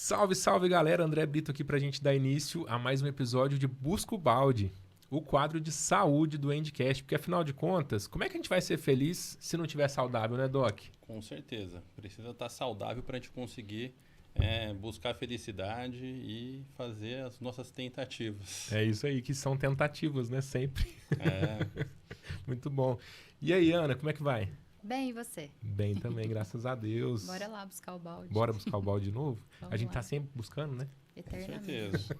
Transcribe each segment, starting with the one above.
Salve, salve galera, André Brito aqui pra gente dar início a mais um episódio de Busca o Balde, o quadro de saúde do Endcast, porque afinal de contas, como é que a gente vai ser feliz se não estiver saudável, né, Doc? Com certeza, precisa estar saudável para a gente conseguir buscar a felicidade e fazer as nossas tentativas. É isso aí, que são tentativas, né, sempre. É, Muito bom. E aí, Ana, como é que vai? Bem, e você? Bem também, graças a Deus. Bora lá buscar o balde. Bora buscar o balde de novo? Vamos A gente lá. tá sempre buscando, né? com Eternamente. certeza.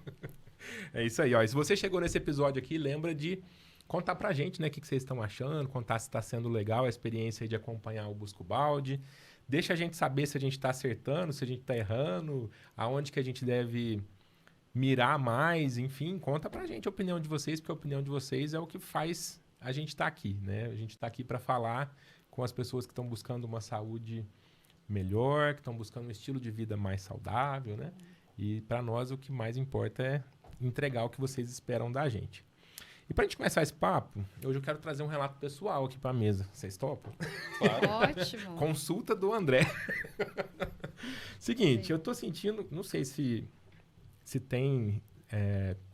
É isso aí, ó. E se você chegou nesse episódio aqui, lembra de contar pra gente, né, o que vocês estão achando, contar se tá sendo legal a experiência aí de acompanhar o Busco Balde. Deixa a gente saber se a gente tá acertando, se a gente tá errando, aonde que a gente deve mirar mais, enfim, conta pra gente a opinião de vocês, porque a opinião de vocês é o que faz a gente estar aqui, né? A gente tá aqui pra falar com as pessoas que estão buscando uma saúde melhor, que estão buscando um estilo de vida mais saudável, né? E pra nós o que mais importa é entregar o que vocês esperam da gente. E pra gente começar esse papo, hoje eu quero trazer um relato pessoal aqui pra mesa. Vocês topam? Claro. Ótimo. Consulta do André. Seguinte, eu tô sentindo, não sei se tem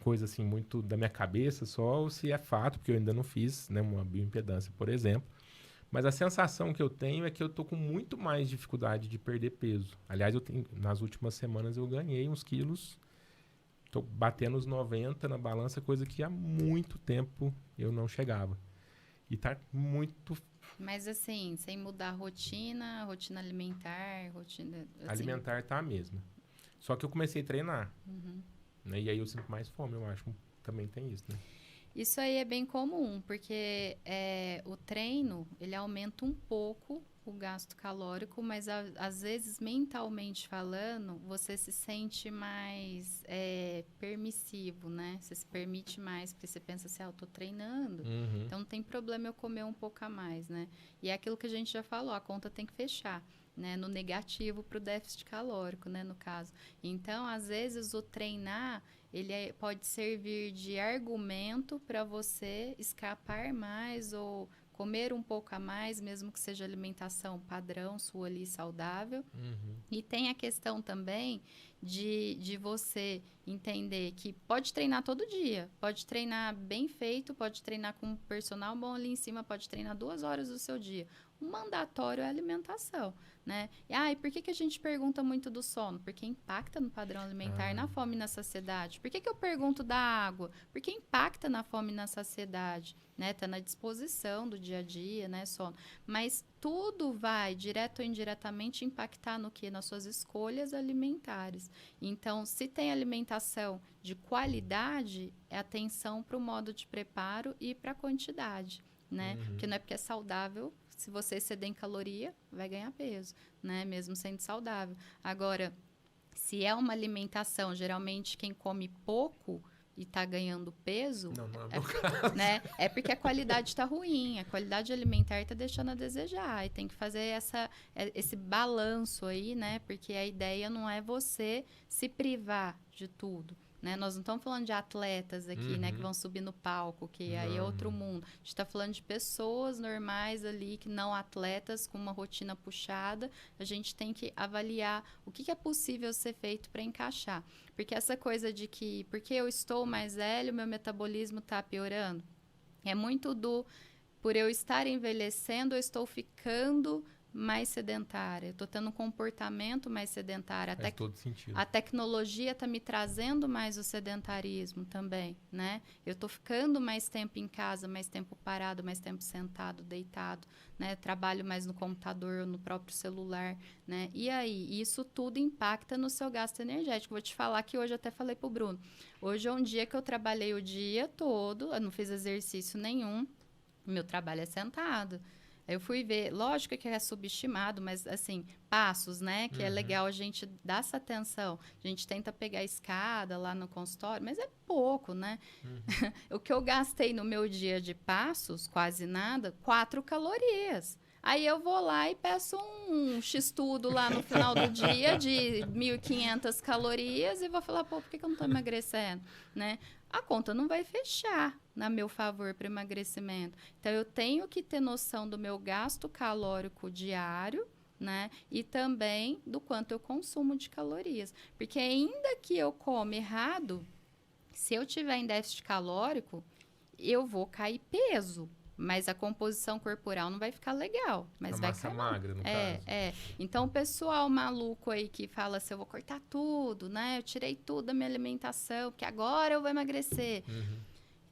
coisa assim muito da minha cabeça só, ou se é fato, porque eu ainda não fiz, né, uma bioimpedância, por exemplo. Mas a sensação que eu tenho é que eu tô com muito mais dificuldade de perder peso. Aliás, nas últimas semanas eu ganhei uns quilos. Tô batendo os 90 na balança, coisa que há muito tempo eu não chegava. E tá muito... Mas assim, sem mudar a rotina alimentar, rotina... Assim, Alimentar tá a mesma. Só que eu comecei a treinar. Né? E aí eu sinto mais fome, eu acho. Também tem isso, né? Isso aí é bem comum, porque o treino, ele aumenta um pouco o gasto calórico, mas às vezes, mentalmente falando, você se sente mais permissivo, né? Você se permite mais, porque você pensa assim, eu tô treinando, então não tem problema eu comer um pouco a mais, né? E é aquilo que a gente já falou, a conta tem que fechar, né? No negativo para o déficit calórico, né? No caso. Então, às vezes, o treinar, ele pode servir de argumento para você escapar mais ou comer um pouco a mais, mesmo que seja alimentação padrão, sua ali, saudável. E tem a questão também de você entender que pode treinar todo dia, pode treinar bem feito, pode treinar com um personal bom ali em cima, pode treinar 2 horas do seu dia. O mandatório é a alimentação, né? E por que a gente pergunta muito do sono? Porque impacta no padrão alimentar, na fome e na saciedade. Por que eu pergunto da água? Porque impacta na fome e na saciedade, né? Tá na disposição do dia a dia, né, sono. Mas tudo vai, direto ou indiretamente, impactar no quê? Nas suas escolhas alimentares. Então, se tem alimentação de qualidade, é atenção para o modo de preparo e para a quantidade, né? Porque não é porque é saudável, se você exceder em caloria, vai ganhar peso, né? Mesmo sendo saudável. Agora, se é uma alimentação, geralmente quem come pouco e está ganhando peso, Não é o meu caso. né? É porque a qualidade está ruim, a qualidade alimentar está deixando a desejar. E tem que fazer esse balanço aí, né? Porque a ideia não é você se privar de tudo, né? Nós não estamos falando de atletas aqui, né? Que vão subir no palco, que aí é outro mundo. A gente está falando de pessoas normais ali, que não atletas, com uma rotina puxada. A gente tem que avaliar o que é possível ser feito para encaixar. Porque essa coisa de que, porque eu estou mais velho, meu metabolismo está piorando. É muito por eu estar envelhecendo, eu estou ficando mais sedentária. Eu estou tendo um comportamento mais sedentário. Faz todo sentido. A tecnologia está me trazendo mais o sedentarismo também, né? Eu estou ficando mais tempo em casa, mais tempo parado, mais tempo sentado, deitado, né? Trabalho mais no computador, no próprio celular, né? E aí, isso tudo impacta no seu gasto energético. Vou te falar que hoje eu até falei pro Bruno. Hoje é um dia que eu trabalhei o dia todo, eu não fiz exercício nenhum. Meu trabalho é sentado. Eu fui ver, lógico que é subestimado, mas assim, passos, né? Que é legal a gente dar essa atenção. A gente tenta pegar a escada lá no consultório, mas é pouco, né? O que eu gastei no meu dia de passos, quase nada, 4 calorias. Aí eu vou lá e peço um X-tudo lá no final do dia de 1.500 calorias e vou falar, por que eu não tô emagrecendo, né? A conta não vai fechar a meu favor para emagrecimento. Então, eu tenho que ter noção do meu gasto calórico diário, né? E também do quanto eu consumo de calorias. Porque ainda que eu coma errado, se eu tiver em déficit calórico, eu vou cair peso. Mas a composição corporal não vai ficar legal. Mas A vai massa cair. magra, no caso. Então, o pessoal maluco aí que fala assim, eu vou cortar tudo, né? Eu tirei tudo da minha alimentação, porque agora eu vou emagrecer.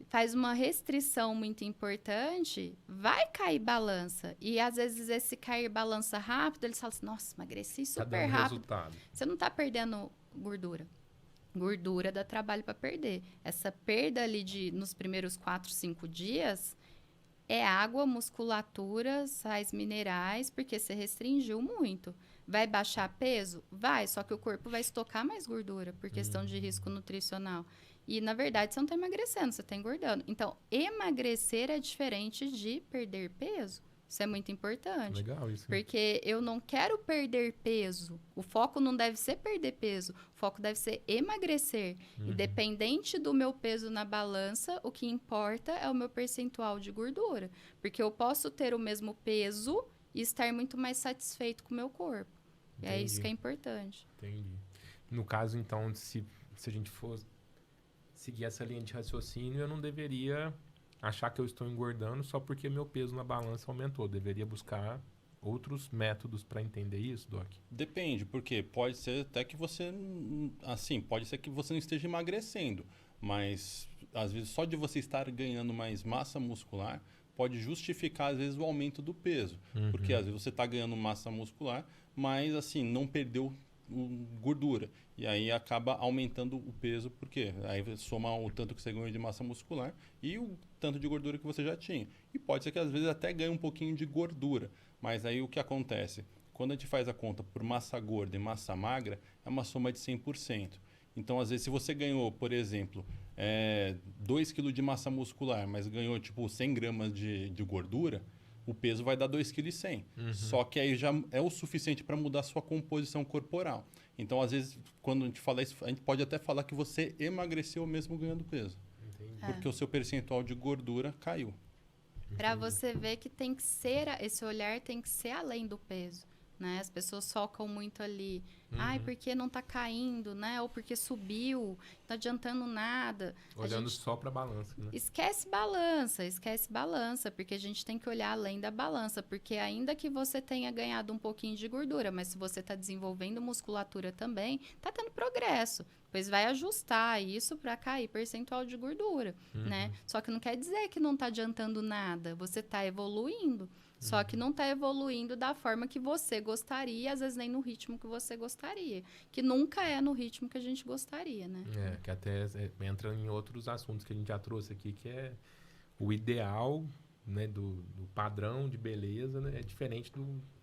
Faz uma restrição muito importante, vai cair balança. E, às vezes, esse cair balança rápido, eles falam assim, nossa, emagreci super dando rápido. resultado. Você não tá perdendo gordura. Gordura dá trabalho para perder. Essa perda ali nos primeiros 4, 5 dias é água, musculatura, sais minerais, porque você restringiu muito. Vai baixar peso? Vai, só que o corpo vai estocar mais gordura por questão de risco nutricional. E, na verdade, você não está emagrecendo, você está engordando. Então, emagrecer é diferente de perder peso. Isso é muito importante. Legal isso. Porque eu não quero perder peso. O foco não deve ser perder peso. O foco deve ser emagrecer. Independente do meu peso na balança, o que importa é o meu percentual de gordura. Porque eu posso ter o mesmo peso e estar muito mais satisfeito com o meu corpo. E é isso que é importante. Entendi. No caso, então, se a gente for seguir essa linha de raciocínio, eu não deveria achar que eu estou engordando só porque meu peso na balança aumentou. Eu deveria buscar outros métodos para entender isso, Doc? Depende, porque pode ser até que você, assim, pode ser que você não esteja emagrecendo, mas às vezes só de você estar ganhando mais massa muscular pode justificar às vezes o aumento do peso, porque às vezes você está ganhando massa muscular, mas assim, não perdeu gordura. E aí acaba aumentando o peso, porque aí soma o tanto que você ganhou de massa muscular e o tanto de gordura que você já tinha. E pode ser que às vezes até ganhe um pouquinho de gordura. Mas aí o que acontece? Quando a gente faz a conta por massa gorda e massa magra, é uma soma de 100%. Então, às vezes, se você ganhou, por exemplo, 2 kg de massa muscular, mas ganhou tipo 100 gramas de gordura, o peso vai dar 2,1 kg. Só que aí já é o suficiente para mudar a sua composição corporal. Então, às vezes, quando a gente fala isso, a gente pode até falar que você emagreceu mesmo ganhando peso. Entendi. Porque o seu percentual de gordura caiu. Para você ver que tem que ser, esse olhar tem que ser além do peso. Né? As pessoas focam muito ali. Ai, porque não está caindo, né? Ou porque subiu, não está adiantando nada. Olhando só para a balança, né? Esquece balança, porque a gente tem que olhar além da balança, porque ainda que você tenha ganhado um pouquinho de gordura, mas se você está desenvolvendo musculatura também, está tendo progresso. Depois vai ajustar isso para cair percentual de gordura, né? Só que não quer dizer que não está adiantando nada, você está evoluindo. Só que não está evoluindo da forma que você gostaria, às vezes nem no ritmo que você gostaria. Que nunca é no ritmo que a gente gostaria, né? Que até entra em outros assuntos que a gente já trouxe aqui, que é o ideal, né, do padrão de beleza, né, é diferente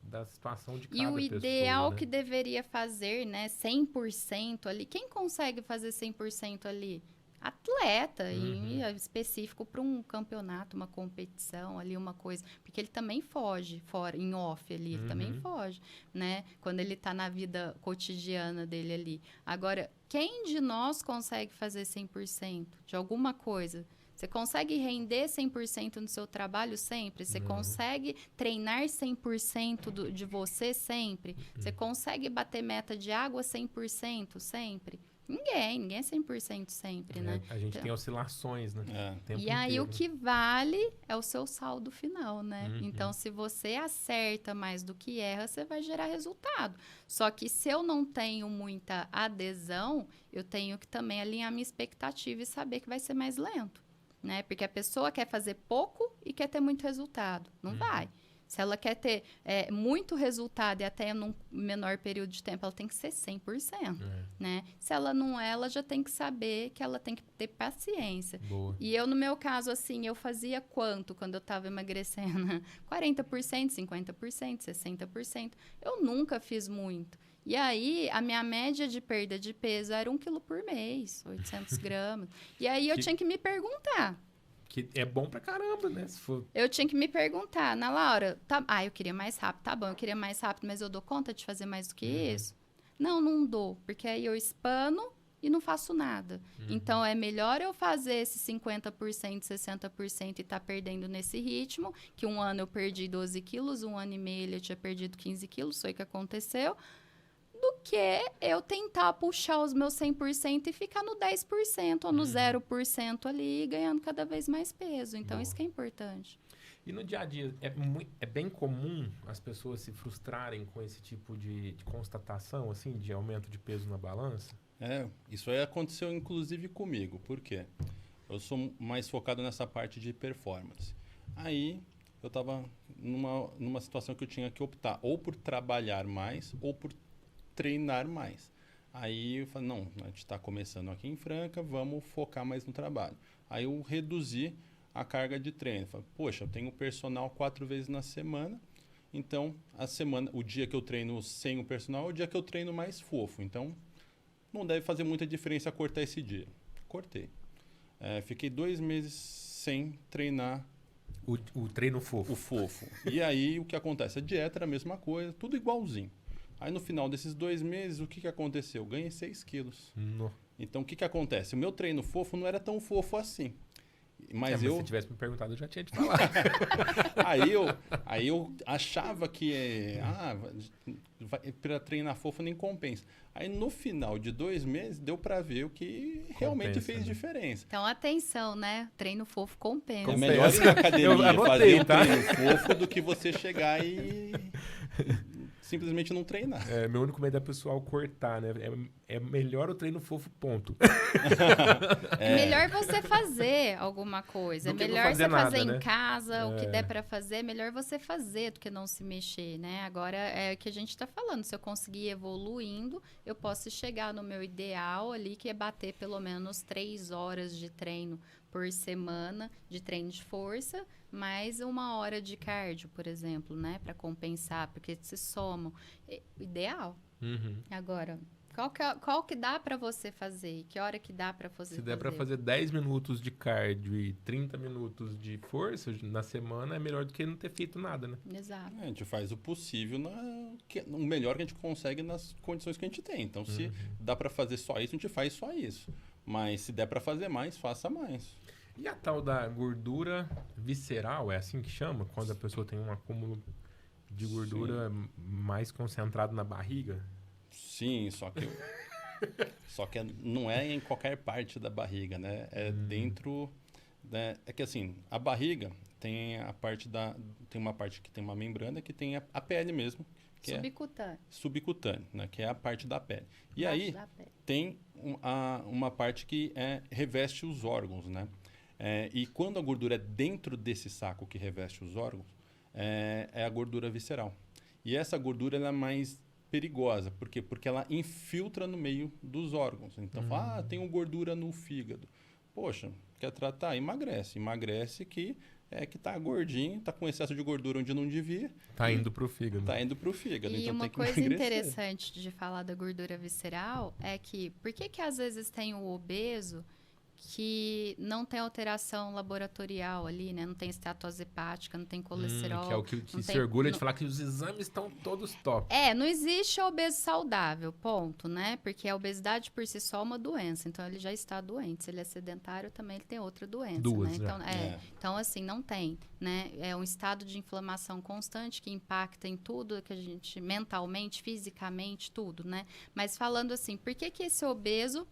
da situação de cada pessoa. E o ideal, né? que deveria fazer, né, 100% ali. Quem consegue fazer 100% ali? Atleta, em específico para um campeonato, uma competição ali, uma coisa. Porque ele também foge, fora, em off ali, ele também foge, né? Quando ele está na vida cotidiana dele ali. Agora, quem de nós consegue fazer 100% de alguma coisa? Você consegue render 100% no seu trabalho sempre? Você consegue treinar 100% de você sempre? Você consegue bater meta de água 100% sempre? Ninguém é 100% sempre, né? A gente tem oscilações, né? E aí o que vale é o seu saldo final, né? Então, se você acerta mais do que erra, você vai gerar resultado. Só que se eu não tenho muita adesão, eu tenho que também alinhar minha expectativa e saber que vai ser mais lento, né? Porque a pessoa quer fazer pouco e quer ter muito resultado. Não vai. Se ela quer ter muito resultado e até num menor período de tempo, ela tem que ser 100%, né? Se ela não é, ela já tem que saber que ela tem que ter paciência. Boa. E eu, no meu caso, assim, eu fazia quanto quando eu estava emagrecendo? 40%, 50%, 60%. Eu nunca fiz muito. E aí, a minha média de perda de peso era 1 quilo por mês, 800 gramas. E aí, eu tinha que me perguntar. Que é bom pra caramba, né? Se for... Eu tinha que me perguntar, Ana Laura, eu queria mais rápido, tá bom, eu queria mais rápido, mas eu dou conta de fazer mais do que isso? Não dou, porque aí eu espano e não faço nada. Então, é melhor eu fazer esses 50%, 60% e estar perdendo nesse ritmo, que um ano eu perdi 12 quilos, um ano e meio eu tinha perdido 15 quilos, foi o que aconteceu, do que eu tentar puxar os meus 100% e ficar no 10% ou no 0% ali, ganhando cada vez mais peso. Então, Boa. isso que é importante. E no dia a dia, é bem comum as pessoas se frustrarem com esse tipo de constatação, assim, de aumento de peso na balança? Isso aí aconteceu inclusive comigo. Por quê? Eu sou mais focado nessa parte de performance. Aí eu estava numa situação que eu tinha que optar ou por trabalhar mais ou por treinar mais. Aí eu falei, não, a gente está começando aqui em Franca, vamos focar mais no trabalho. Aí eu reduzi a carga de treino. Falei, poxa, eu tenho personal 4 vezes na semana, então o dia que eu treino sem o personal é o dia que eu treino mais fofo. Então, não deve fazer muita diferença cortar esse dia. Cortei. Fiquei 2 meses sem treinar O treino fofo. o fofo. E aí, o que acontece? A dieta era a mesma coisa, tudo igualzinho. Aí, no final desses 2 meses, o que aconteceu? Ganhei 6 quilos. Então, o que acontece? O meu treino fofo não era tão fofo assim. Mas se tivesse me perguntado, eu já tinha te falado. aí eu achava que para treinar fofo nem compensa. Aí no final de 2 meses deu para ver o que realmente fez diferença. Então, atenção, né? Treino fofo compensa. É melhor ir na academia fazer um tá? treino fofo do que você chegar e simplesmente não treinar. Meu único medo é o pessoal cortar, né? É melhor o treino fofo, ponto. É melhor você fazer alguma coisa. É melhor você fazer em casa, o que der para fazer, é melhor você fazer do que não se mexer, né? Agora, é o que a gente tá falando. Se eu conseguir ir evoluindo, eu posso chegar no meu ideal ali, que é bater pelo menos 3 horas de treino por semana, de treino de força, mais 1 hora de cardio, por exemplo, né? Para compensar, porque se somam. Ideal. Agora, qual que dá para você fazer? Que hora que dá para fazer? Se der para fazer 10 minutos de cardio e 30 minutos de força na semana, é melhor do que não ter feito nada, né? Exato. A gente faz o possível, o melhor que a gente consegue nas condições que a gente tem. Então, se dá para fazer só isso, a gente faz só isso. Mas se der para fazer mais, faça mais. E a tal da gordura visceral, é assim que chama? Quando a pessoa tem um acúmulo de gordura mais concentrado na barriga? Sim, só que não é em qualquer parte da barriga, né? É dentro, né? É que assim, a barriga tem tem uma parte que tem uma membrana que tem a pele mesmo, que subcutâneo. Subcutâneo, né? Que é a parte da pele. E aí tem uma parte que reveste os órgãos, né? E quando a gordura é dentro desse saco que reveste os órgãos, é a gordura visceral. E essa gordura ela é mais perigosa. Por quê? Porque ela infiltra no meio dos órgãos. Então, fala, tenho gordura no fígado. Poxa, quer tratar? Emagrece. Emagrece que tá gordinho, tá com excesso de gordura onde não devia. Tá indo pro fígado. Tá indo pro fígado. E então uma tem que coisa emagrecer. interessante de falar da gordura visceral é que, por que às vezes tem o obeso que não tem alteração laboratorial ali, né? Não tem esteatose hepática, não tem colesterol. Que é o que se orgulha de falar que os exames estão todos top. Não existe obeso saudável, ponto, né? Porque a obesidade por si só é uma doença, então ele já está doente. Se ele é sedentário, também ele tem outra doença, Duas, né? né? Então, assim, não tem, né? É um estado de inflamação constante que impacta em tudo que a gente, mentalmente, fisicamente, tudo, né? Mas falando assim, por que esse obeso...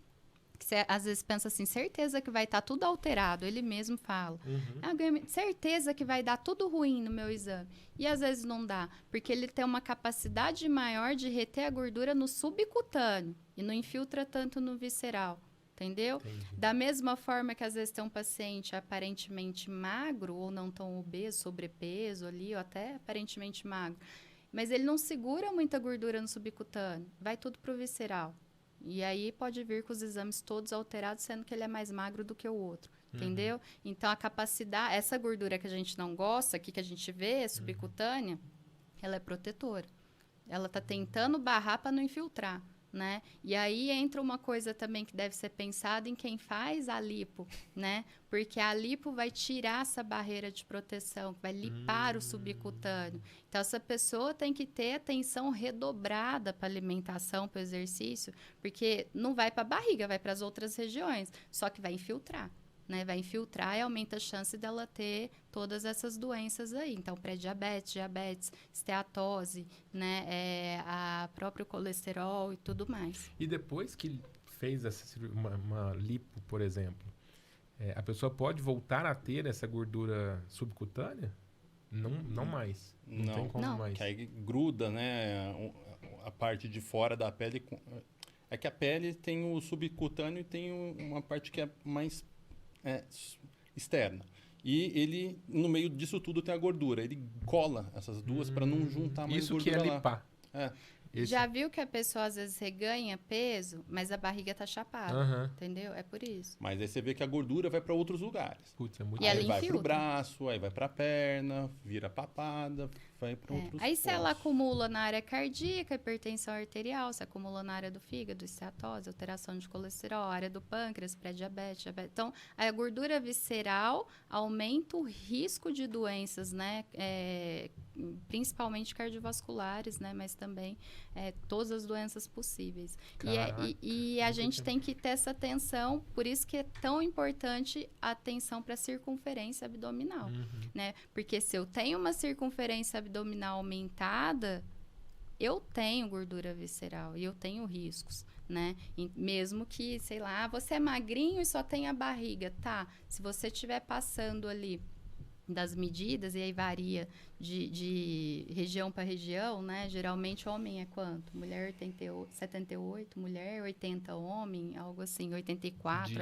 que você às vezes pensa assim, certeza que vai estar tudo alterado, ele mesmo fala. Certeza que vai dar tudo ruim no meu exame. E às vezes não dá, porque ele tem uma capacidade maior de reter a gordura no subcutâneo e não infiltra tanto no visceral, entendeu? Entendi. Da mesma forma que às vezes tem um paciente aparentemente magro ou não tão obeso, sobrepeso ali, ou até aparentemente magro, mas ele não segura muita gordura no subcutâneo, vai tudo pro visceral. E aí pode vir com os exames todos alterados, sendo que ele é mais magro do que o outro, entendeu? Então, a capacidade, essa gordura que a gente não gosta, aqui que a gente vê, subcutânea, ela é protetora. Ela está tentando barrar para não infiltrar. né? E aí entra uma coisa também que deve ser pensada em quem faz a lipo, né? Porque a lipo vai tirar essa barreira de proteção, vai lipar o subcutâneo. Então, essa pessoa tem que ter atenção redobrada para alimentação, para o exercício, porque não vai para a barriga, vai para as outras regiões, só que vai infiltrar. Né, vai infiltrar e aumenta a chance dela ter todas essas doenças aí. Então, pré-diabetes, diabetes, esteatose, né, a próprio colesterol e tudo mais. E depois que fez uma lipo, por exemplo, a pessoa pode voltar a ter essa gordura subcutânea? Não mais. Não tem como mais. Que aí gruda, né, a parte de fora da pele. É que a pele tem o subcutâneo e tem uma parte que é mais externa. E ele, no meio disso tudo, tem a gordura. Ele cola essas duas para não juntar mais isso gordura que é lá. lipar. Já viu que a pessoa às vezes reganha peso, mas a barriga tá chapada, entendeu? É por isso. Mas aí você vê que a gordura vai para outros lugares. Putz, é muito E ela Aí vai infiltra. pro braço, aí vai pra perna, vira papada, vai para outros Aí se ela pontos. acumula na área cardíaca, hipertensão arterial, se acumula na área do fígado, esteatose, alteração de colesterol, área do pâncreas, pré-diabetes, diabetes. Então, a gordura visceral aumenta o risco de doenças, né? Principalmente cardiovasculares, né? Mas também todas as doenças possíveis. E a gente tem que ter essa atenção, por isso que é tão importante a atenção para a circunferência abdominal, né? Porque se eu tenho uma circunferência abdominal aumentada, eu tenho gordura visceral e eu tenho riscos, né? E mesmo que, sei lá, você é magrinho e só tem a barriga, tá? Se você estiver passando ali das medidas, e aí varia de região para região, né? Geralmente, homem é quanto? Mulher 78, mulher 80, homem, algo assim, 84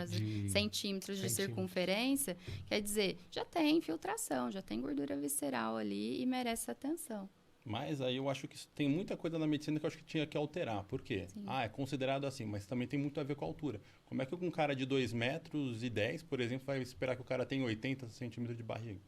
centímetros de circunferência. Quer dizer, já tem infiltração, já tem gordura visceral ali e merece atenção. Mas aí eu acho que tem muita coisa na medicina que eu acho que tinha que alterar. Por quê? Sim. É considerado assim, mas também tem muito a ver com a altura. Como é que um cara de 2,10 metros, por exemplo, vai esperar que o cara tenha 80 centímetros de barriga?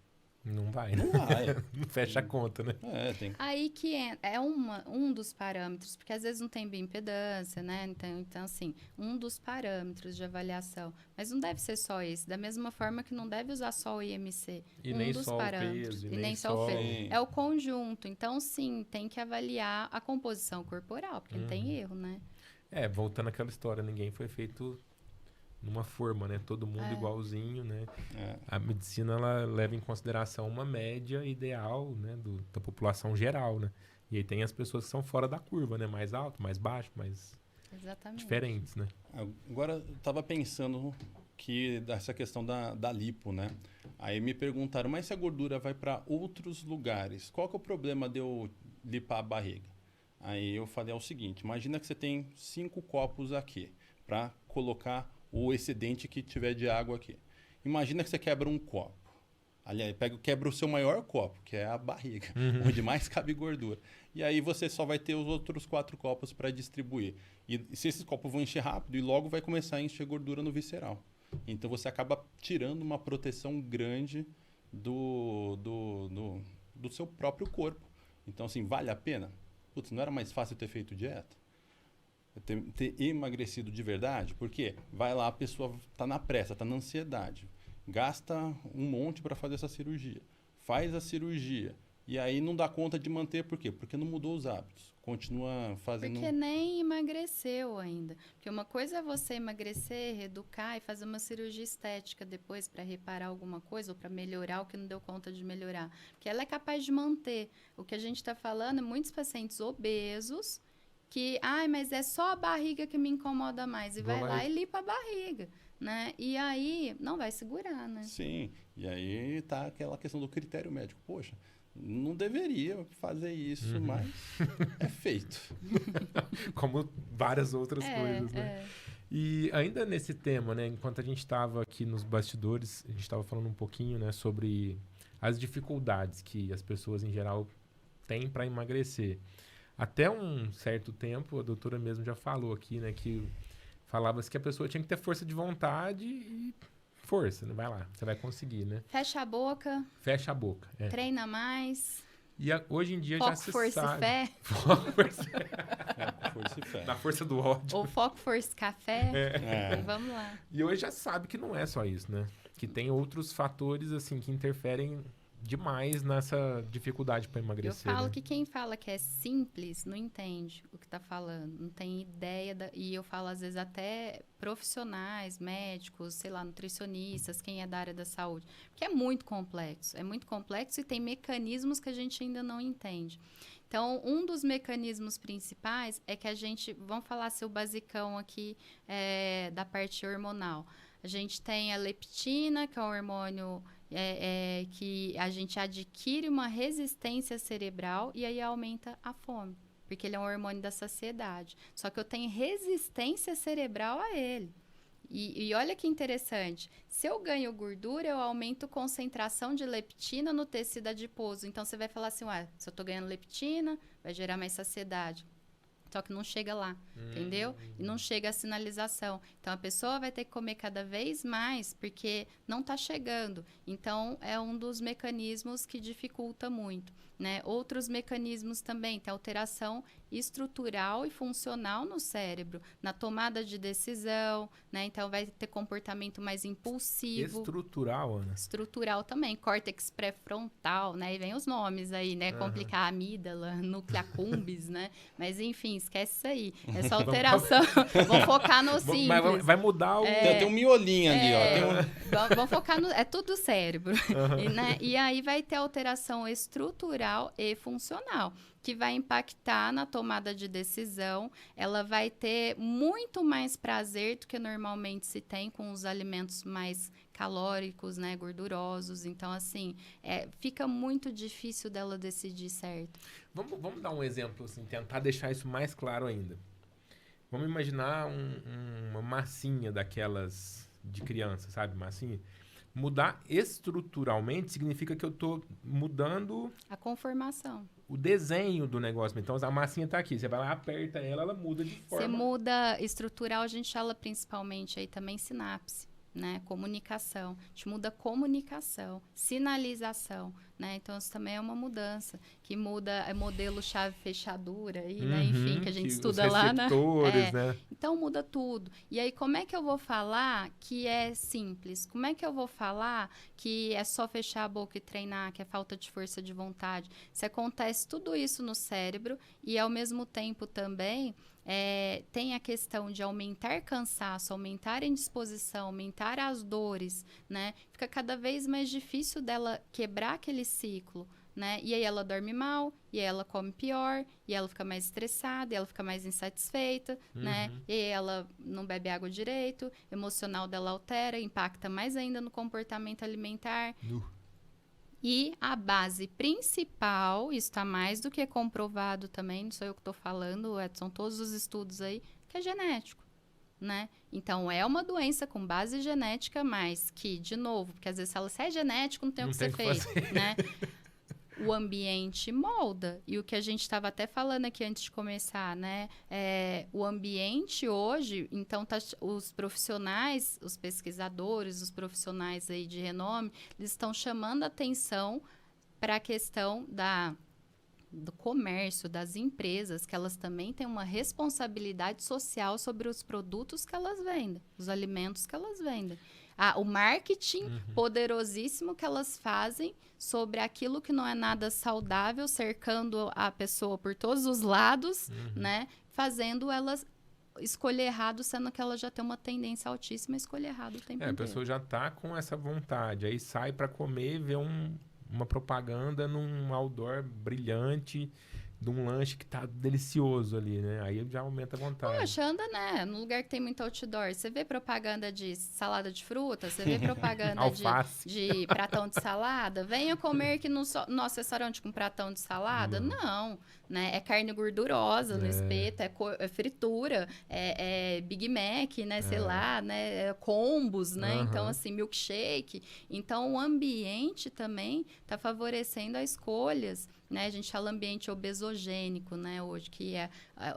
Não vai, né? Não vai. Não fecha a conta, né? Tem. Aí que é um dos parâmetros, porque às vezes não tem bioimpedância, né? Então, assim, um dos parâmetros de avaliação. Mas não deve ser só esse. Da mesma forma que não deve usar só o IMC. E um nem dos só parâmetros. o peso, E nem só o peso. Sim. É o conjunto. Então, sim, tem que avaliar a composição corporal, porque não tem erro, né? Voltando àquela história, ninguém foi feito numa forma, né? Todo mundo igualzinho, né? A medicina, ela leva em consideração uma média ideal, né? Da população geral, né? E aí tem as pessoas que são fora da curva, né? Mais alto, mais baixo, mais Exatamente. diferentes, né? Agora, eu estava pensando que dessa questão da lipo, né? Aí me perguntaram, mas se a gordura vai para outros lugares, qual que é o problema de eu lipar a barriga? Aí eu falei o seguinte, imagina que você tem 5 copos aqui para colocar o excedente que tiver de água aqui. Imagina que você quebra um copo. Aliás, quebra o seu maior copo, que é a barriga, onde mais cabe gordura. E aí você só vai ter os outros 4 copos para distribuir. E se esses copos vão encher rápido, e logo vai começar a encher gordura no visceral. Então você acaba tirando uma proteção grande do seu próprio corpo. Então, assim, vale a pena? Putz, não era mais fácil ter feito dieta? Ter emagrecido de verdade? Porque vai lá, a pessoa está na pressa, está na ansiedade, gasta um monte para fazer essa cirurgia, faz a cirurgia e aí não dá conta de manter, por quê? Porque não mudou os hábitos, continua fazendo... Porque nem emagreceu ainda. Porque uma coisa é você emagrecer, reeducar e fazer uma cirurgia estética depois para reparar alguma coisa ou para melhorar o que não deu conta de melhorar. Porque ela é capaz de manter. O que a gente está falando é muitos pacientes obesos que, mas é só a barriga que me incomoda mais. E vai lá e limpa a barriga, né? E aí não vai segurar, né? Sim, e aí tá aquela questão do critério médico. Poxa, não deveria fazer isso, mas é feito. Como várias outras coisas, né? E ainda nesse tema, né? Enquanto a gente estava aqui nos bastidores, a gente estava falando um pouquinho, né? Sobre as dificuldades que as pessoas, em geral, têm para emagrecer. Até um certo tempo, a doutora mesmo já falou aqui, né? Que falava-se que a pessoa tinha que ter força de vontade e força, né? Vai lá, você vai conseguir, né? Fecha a boca. Fecha a boca. Treina mais. E hoje em dia Foco, já se força sabe. e fé. Foco, força e fé. Força e fé. Na força do ódio. Ou Foco Força Café. E vamos lá. E hoje já sabe que não é só isso, né? Que tem outros fatores, assim, que interferem demais nessa dificuldade para Eu emagrecer. falo né? que quem fala que é simples não entende o que tá falando, não tem ideia. E eu falo, às vezes, até profissionais, médicos, sei lá, nutricionistas, quem é da área da saúde. Porque é muito complexo e tem mecanismos que a gente ainda não entende. Então, um dos mecanismos principais é que a gente, vamos falar seu basicão aqui da parte hormonal. A gente tem a leptina, que é um hormônio que a gente adquire uma resistência cerebral e aí aumenta a fome, porque ele é um hormônio da saciedade. Só que eu tenho resistência cerebral a ele. E olha que interessante, se eu ganho gordura, eu aumento concentração de leptina no tecido adiposo. Então, você vai falar assim, se eu estou ganhando leptina, vai gerar mais saciedade. Só que não chega lá, entendeu? E não chega a sinalização. Então, a pessoa vai ter que comer cada vez mais, porque não está chegando. Então, é um dos mecanismos que dificulta muito, né? Outros mecanismos também, tem alteração estrutural e funcional no cérebro, na tomada de decisão, né? Então, vai ter comportamento mais impulsivo. Estrutural, Ana? Estrutural também, córtex pré-frontal, né? E vem os nomes aí, né? Complicar amígdala, núcleo accumbens, né? Mas, enfim, esquece isso aí. Essa alteração, vamos focar no simples. Mas vai mudar o... Tem um miolinho ali, ó. Vamos focar no... É tudo cérebro. Né? E aí vai ter alteração estrutural e funcional, que vai impactar na tomada de decisão. Ela vai ter muito mais prazer do que normalmente se tem com os alimentos mais calóricos, né, gordurosos. Então, assim, fica muito difícil dela decidir certo. Vamos dar um exemplo, assim, tentar deixar isso mais claro ainda. Vamos imaginar uma massinha daquelas de criança, sabe? Massinha. Mudar estruturalmente significa que eu estou mudando... A conformação. O desenho do negócio. Então, a massinha está aqui. Você vai lá, aperta ela muda de forma... Você muda estrutural, a gente fala principalmente aí também sinapse, né? Comunicação. A gente muda comunicação, sinalização, né? Então, isso também é uma mudança. Que muda modelo chave-fechadura aí, né? Enfim, que a gente estuda lá, né? Né? Então, muda tudo. E aí, como é que eu vou falar que é simples? Como é que eu vou falar que é só fechar a boca e treinar, que é falta de força de vontade? Se acontece tudo isso no cérebro e, ao mesmo tempo, também... tem a questão de aumentar cansaço, aumentar a indisposição, aumentar as dores, né? Fica cada vez mais difícil dela quebrar aquele ciclo, né? E aí ela dorme mal, e aí ela come pior, e ela fica mais estressada, e ela fica mais insatisfeita, né? E aí ela não bebe água direito, o emocional dela altera, impacta mais ainda no comportamento alimentar. E a base principal, isso está mais do que comprovado também, não sou eu que estou falando, são todos os estudos aí, que é genético, né? Então, é uma doença com base genética, mas que, de novo, porque às vezes fala, se é genético, não tem o que ser feito, né? O ambiente molda. E o que a gente estava até falando aqui antes de começar, né? O ambiente hoje, então, os profissionais, os pesquisadores, os profissionais aí de renome, eles estão chamando atenção para a questão do comércio, das empresas, que elas também têm uma responsabilidade social sobre os produtos que elas vendem, os alimentos que elas vendem. O marketing poderosíssimo que elas fazem sobre aquilo que não é nada saudável, cercando a pessoa por todos os lados, né? Fazendo elas escolher errado, sendo que ela já tem uma tendência altíssima a escolher errado o tempo inteiro. A pessoa já tá com essa vontade, aí sai para comer e vê uma propaganda num outdoor brilhante de um lanche que tá delicioso ali, né? Aí já aumenta a vontade. Poxa, anda, né? No lugar que tem muito outdoor. Você vê propaganda de salada de fruta, você vê propaganda de pratão de salada. Venha comer aqui no nosso restaurante com pratão de salada. Não, né? É carne gordurosa no espeto, é fritura, é Big Mac, né? Sei lá, né? Combos, né? Então, assim, milkshake. Então, o ambiente também tá favorecendo as escolhas, né? A gente fala ambiente obesogênico, né? Hoje, que é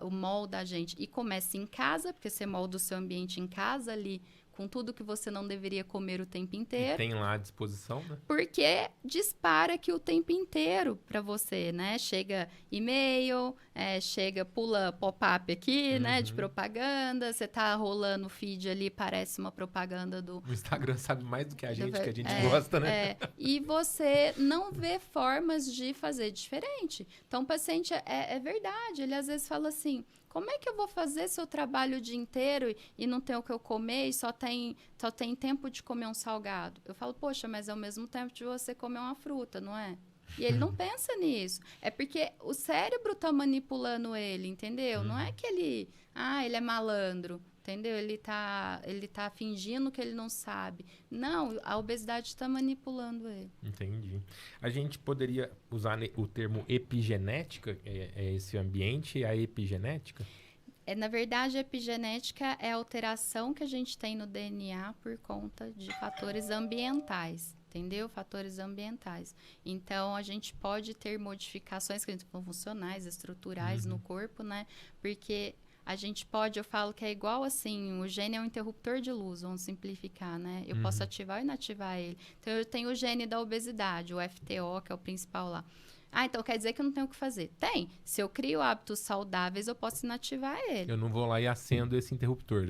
o molda a gente. E começa em casa, porque você molda o seu ambiente em casa ali, com tudo que você não deveria comer o tempo E inteiro. tem lá à disposição, né? Porque dispara aqui o tempo inteiro para você, né? Chega e-mail, pula pop-up aqui, né? De propaganda. Você tá rolando o feed ali, parece uma propaganda do... O Instagram sabe mais do que a gente É, gosta, né? e você não vê formas de fazer diferente. Então, o paciente, é verdade, ele às vezes fala assim, como é que eu vou fazer se eu trabalho o dia inteiro e não tenho o que eu comer e só tem tempo de comer um salgado? Eu falo, poxa, mas é o mesmo tempo de você comer uma fruta, não é? E ele não pensa nisso. É porque o cérebro tá manipulando ele, entendeu? Não é que ele é malandro. Entendeu? Ele tá fingindo que ele não sabe. Não, a obesidade está manipulando ele. Entendi. A gente poderia usar o termo epigenética, é esse ambiente, a epigenética? Na verdade, a epigenética é a alteração que a gente tem no DNA por conta de fatores ambientais. Entendeu? Fatores ambientais. Então, a gente pode ter modificações que são funcionais, estruturais no corpo, né? Porque... a gente pode, eu falo que é igual assim, o gene é um interruptor de luz, vamos simplificar, né? Eu posso ativar ou inativar ele. Então, eu tenho o gene da obesidade, o FTO, que é o principal lá. Ah, então quer dizer que eu não tenho o que fazer? Tem. Se eu crio hábitos saudáveis, eu posso inativar ele. Eu não vou lá e acendo esse interruptor.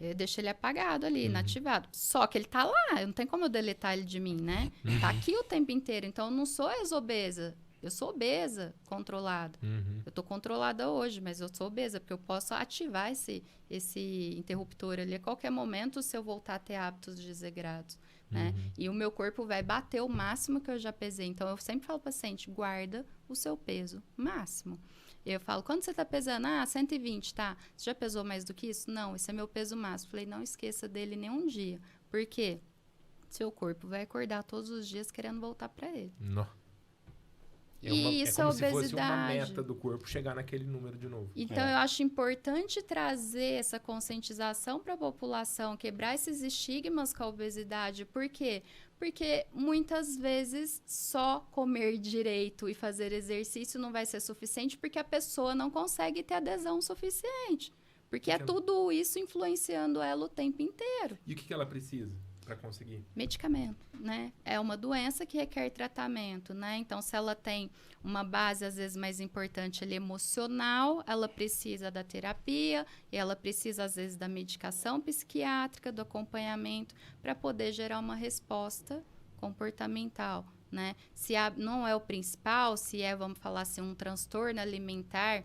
Eu deixo ele apagado ali, inativado. Só que ele tá lá, não tem como eu deletar ele de mim, né? Tá aqui o tempo inteiro, então eu não sou ex-obesa. Eu sou obesa, controlada. Eu tô controlada hoje, mas eu sou obesa, porque eu posso ativar esse interruptor ali a qualquer momento se eu voltar a ter hábitos desegrados, né? E o meu corpo vai bater o máximo que eu já pesei. Então, eu sempre falo para o paciente, guarda o seu peso máximo. Eu falo, quando você tá pesando? 120, tá? Você já pesou mais do que isso? Não, esse é meu peso máximo. Falei, não esqueça dele nenhum dia. Por quê? Seu corpo vai acordar todos os dias querendo voltar para ele. Não. Isso é como é obesidade. Se fosse uma meta do corpo chegar naquele número de novo. Então, eu acho importante trazer essa conscientização para a população, quebrar esses estigmas com a obesidade. Por quê? Porque muitas vezes só comer direito e fazer exercício não vai ser suficiente porque a pessoa não consegue ter adesão suficiente. Porque é tudo isso influenciando ela o tempo inteiro. E o que ela precisa para conseguir? Medicamento, né? É uma doença que requer tratamento, né? Então, se ela tem uma base, às vezes, mais importante, ali, emocional, ela precisa da terapia, e ela precisa, às vezes, da medicação psiquiátrica, do acompanhamento, para poder gerar uma resposta comportamental, né? Se não é o principal, se é, vamos falar assim, um transtorno alimentar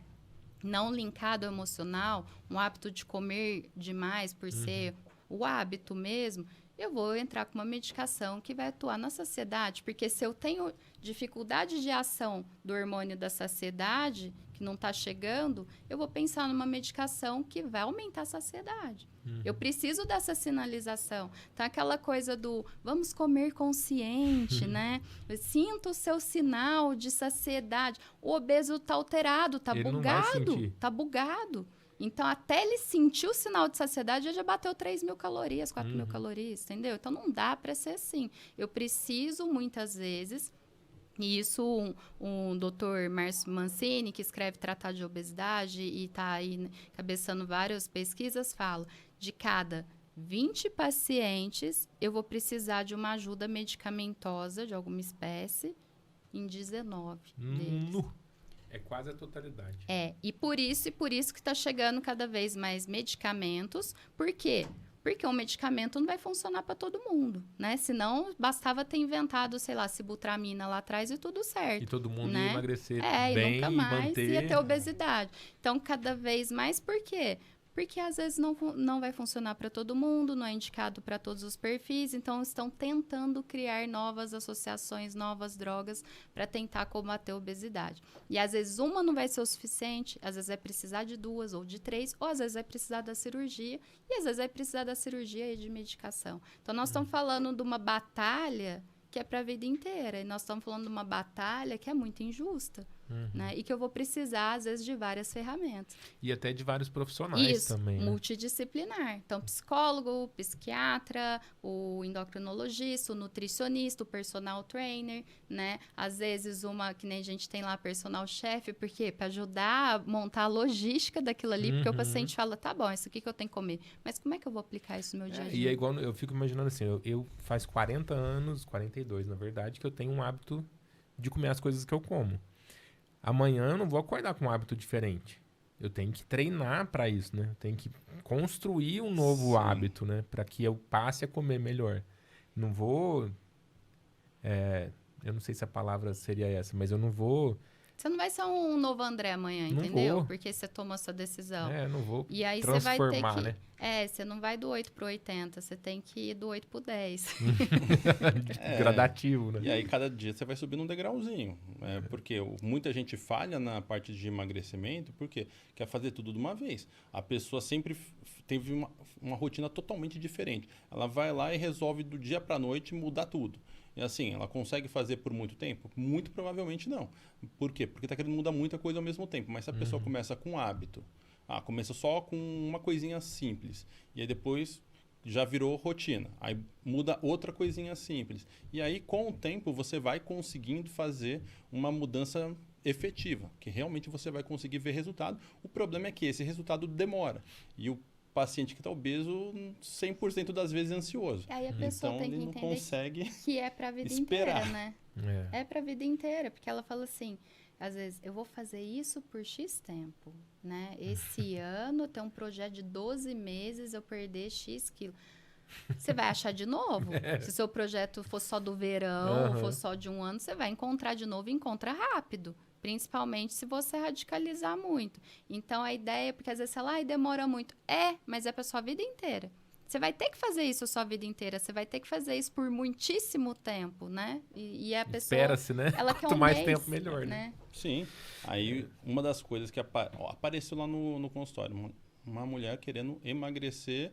não linkado ao emocional, um hábito de comer demais por ser o hábito mesmo, eu vou entrar com uma medicação que vai atuar na saciedade, porque se eu tenho dificuldade de ação do hormônio da saciedade, que não está chegando, eu vou pensar numa medicação que vai aumentar a saciedade. Eu preciso dessa sinalização. Então, aquela coisa do vamos comer consciente, né? Sinta o seu sinal de saciedade. O obeso está alterado, está bugado. Está bugado. Então, até ele sentir o sinal de saciedade, ele já bateu 3.000 calorias, 4.000 calorias, entendeu? Então, não dá para ser assim. Eu preciso, muitas vezes, e isso um doutor Márcio Mancini, que escreve Tratado de Obesidade e está aí cabeçando várias pesquisas, fala, de cada 20 pacientes, eu vou precisar de uma ajuda medicamentosa de alguma espécie em 19 deles. É quase a totalidade. E por isso que está chegando cada vez mais medicamentos. Por quê? Porque o medicamento não vai funcionar para todo mundo, né? Senão, bastava ter inventado, sei lá, sibutramina lá atrás e tudo certo. E todo mundo né? ia emagrecer e bem nunca mais manter... ia ter obesidade. Então, cada vez mais, por quê? Porque às vezes não vai funcionar para todo mundo, não é indicado para todos os perfis, então estão tentando criar novas associações, novas drogas para tentar combater a obesidade. E às vezes uma não vai ser o suficiente, às vezes vai precisar de 2 ou de 3, ou às vezes vai precisar da cirurgia, e às vezes vai precisar da cirurgia e de medicação. Então nós estamos falando de uma batalha que é para a vida inteira, e nós estamos falando de uma batalha que é muito injusta. né? E que eu vou precisar, às vezes, de várias ferramentas. E até de vários profissionais Isso, também, né? multidisciplinar. Então, psicólogo, psiquiatra, o endocrinologista, o nutricionista, o personal trainer, né? Às vezes, que nem a gente tem lá, personal chef, por quê? Para ajudar a montar a logística daquilo ali, porque o paciente fala, tá bom, isso aqui que eu tenho que comer, mas como é que eu vou aplicar isso no meu dia a dia? E é igual, eu fico imaginando assim, eu faz 40 anos, 42 na verdade, que eu tenho um hábito de comer as coisas que eu como. Amanhã eu não vou acordar com um hábito diferente. Eu tenho que treinar para isso, né? Eu tenho que construir um novo hábito, né? Para que eu passe a comer melhor. Não vou... eu não sei se a palavra seria essa, mas eu não vou... Você não vai ser um novo André amanhã, Não entendeu? vou. Porque você tomou sua decisão. não vou E aí transformar, você vai ter que... né? Você não vai do 8 pro 80, você tem que ir do 8 pro 10. Gradativo, né? E aí, cada dia você vai subindo um degrauzinho. Porque muita gente falha na parte de emagrecimento, porque quer fazer tudo de uma vez. A pessoa sempre teve uma rotina totalmente diferente. Ela vai lá e resolve do dia para a noite mudar tudo. E assim, ela consegue fazer por muito tempo? Muito provavelmente não. Por quê? Porque está querendo mudar muita coisa ao mesmo tempo. Mas se a pessoa começa com hábito, começa só com uma coisinha simples, e aí depois já virou rotina, aí muda outra coisinha simples. E aí, com o tempo, você vai conseguindo fazer uma mudança efetiva, que realmente você vai conseguir ver resultado. O problema é que esse resultado demora. E o paciente que está obeso, 100% das vezes é ansioso. Aí a pessoa Então, tem que ele não entender consegue que é pra vida esperar. inteira, né? É pra vida inteira, porque ela fala assim, às vezes, eu vou fazer isso por X tempo, né? Esse ano tem um projeto de 12 meses, eu perder X quilos. Você vai achar de novo? Se seu projeto for só do verão, ou for só de um ano, você vai encontrar de novo e encontra rápido. Principalmente se você radicalizar muito. Então, a ideia, porque às vezes você fala, demora muito. Mas é para sua vida inteira. Você vai ter que fazer isso a sua vida inteira. Você vai ter que fazer isso por muitíssimo tempo, né? E a pessoa... Espera-se, né? Ela quer Quanto um mais mês, tempo, melhor, né? Sim. Aí, uma das coisas que apareceu lá no consultório, uma mulher querendo emagrecer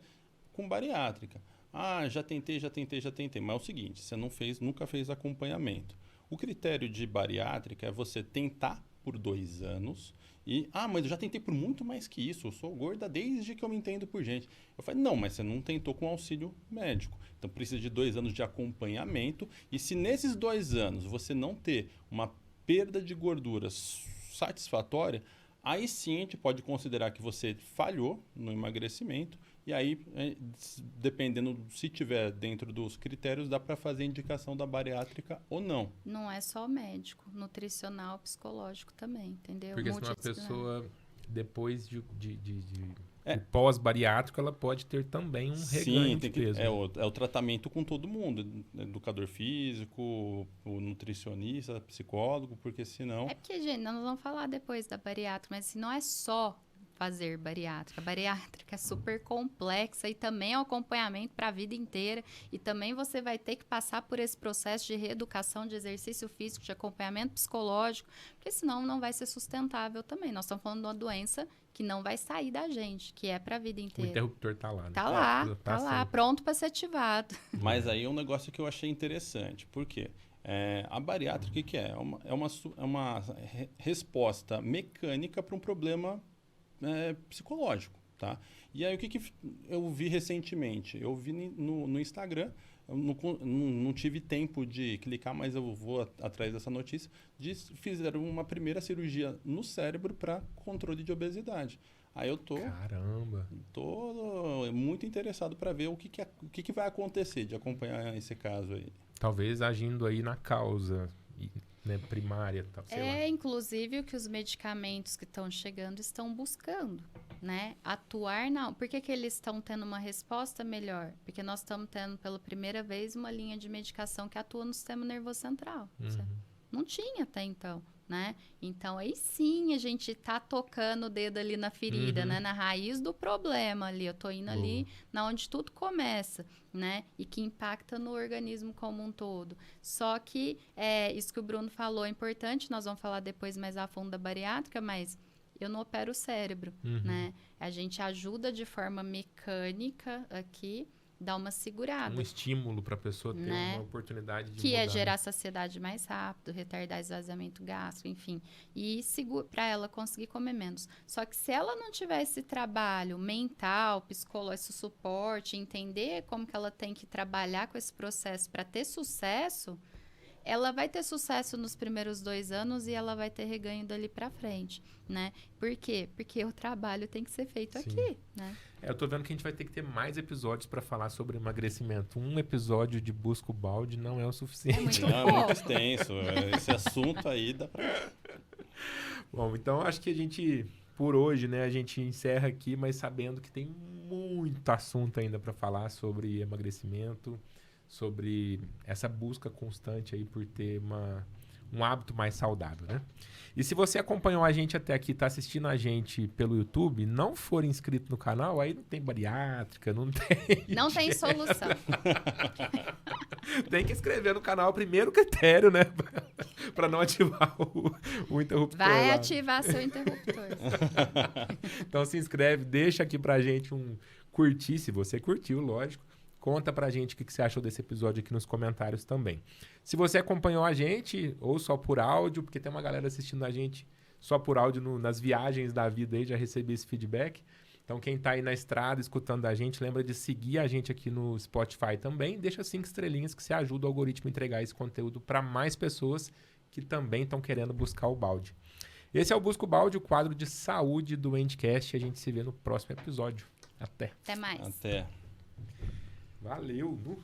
com bariátrica. Já tentei. Mas é o seguinte, você nunca fez acompanhamento. O critério de bariátrica é você tentar por 2 anos e... mas eu já tentei por muito mais que isso. Eu sou gorda desde que eu me entendo por gente. Eu falei, não, mas você não tentou com auxílio médico. Então, precisa de 2 anos de acompanhamento. E se nesses 2 anos você não ter uma perda de gordura satisfatória, aí sim a gente pode considerar que você falhou no emagrecimento. E aí, dependendo se tiver dentro dos critérios, dá para fazer indicação da bariátrica ou não. Não é só médico, nutricional, psicológico também, entendeu? Porque senão a pessoa, depois de pós-bariátrico, ela pode ter também um reganho de peso. É o tratamento com todo mundo, educador físico, o nutricionista, psicólogo, porque senão... É porque, gente, nós vamos falar depois da bariátrica, mas não é só fazer bariátrica. A bariátrica é super complexa e também é um acompanhamento para a vida inteira. E também você vai ter que passar por esse processo de reeducação, de exercício físico, de acompanhamento psicológico, porque senão não vai ser sustentável também. Nós estamos falando de uma doença que não vai sair da gente, que é para a vida O inteira. interruptor tá lá, né? Tá lá, pronto para ser ativado. Mas aí é um negócio que eu achei interessante. Por quê? A bariátrica, o que é? É uma resposta mecânica para um problema psicológico, tá? E aí, o que eu vi recentemente? Eu vi no Instagram, eu não tive tempo de clicar, mas eu vou atrás dessa notícia, fizeram uma primeira cirurgia no cérebro para controle de obesidade. Aí eu tô muito interessado para ver o que vai acontecer de acompanhar esse caso aí. Talvez agindo aí na causa, né, primária, sei lá. Inclusive o que os medicamentos que estão chegando estão buscando, né? Atuar não. Por que eles estão tendo uma resposta melhor? Porque nós estamos tendo pela primeira vez uma linha de medicação que atua no sistema nervoso central. Não tinha até então, né? Então, aí sim a gente tá tocando o dedo ali na ferida, né? Na raiz do problema ali. Eu tô indo ali na onde tudo começa, né? E que impacta no organismo como um todo. Só que, isso que o Bruno falou é importante, nós vamos falar depois mais a fundo da bariátrica, mas eu não opero o cérebro, né? A gente ajuda de forma mecânica aqui, dá uma segurada. Um estímulo para a pessoa ter Né? uma oportunidade de Que mudar, é né? gerar saciedade mais rápido, retardar esvaziamento gástrico, enfim. E para ela conseguir comer menos. Só que se ela não tiver esse trabalho mental, psicológico, esse suporte, entender como que ela tem que trabalhar com esse processo para ter sucesso, ela vai ter sucesso nos primeiros 2 anos e ela vai ter reganho dali para frente, né? Por quê? Porque o trabalho tem que ser feito Sim. aqui, né? Eu tô vendo que a gente vai ter que ter mais episódios para falar sobre emagrecimento. Um episódio de Busca o Balde não é o suficiente. É muito Não, é pouco. muito extenso. Esse assunto aí dá pra... Bom, então acho que a gente, por hoje, né, a gente encerra aqui, mas sabendo que tem muito assunto ainda para falar sobre emagrecimento, sobre essa busca constante aí por ter um hábito mais saudável, né? E se você acompanhou a gente até aqui, tá assistindo a gente pelo YouTube, não for inscrito no canal, aí não tem bariátrica, não tem... Não tem solução. Tem que inscrever no canal, primeiro critério, né? Para não ativar o interruptor. Vai lá. ativar seu interruptor. Então se inscreve, deixa aqui pra gente um curtir, se você curtiu, lógico. Conta pra gente o que você achou desse episódio aqui nos comentários também. Se você acompanhou a gente, ou só por áudio, porque tem uma galera assistindo a gente só por áudio nas viagens da vida aí, já recebi esse feedback. Então quem tá aí na estrada escutando a gente, lembra de seguir a gente aqui no Spotify também. Deixa 5 estrelinhas que você ajuda o algoritmo a entregar esse conteúdo para mais pessoas que também estão querendo buscar o balde. Esse é o Busca o Balde, o quadro de saúde do Endcast. A gente se vê no próximo episódio. Até. Até mais. Até. Valeu!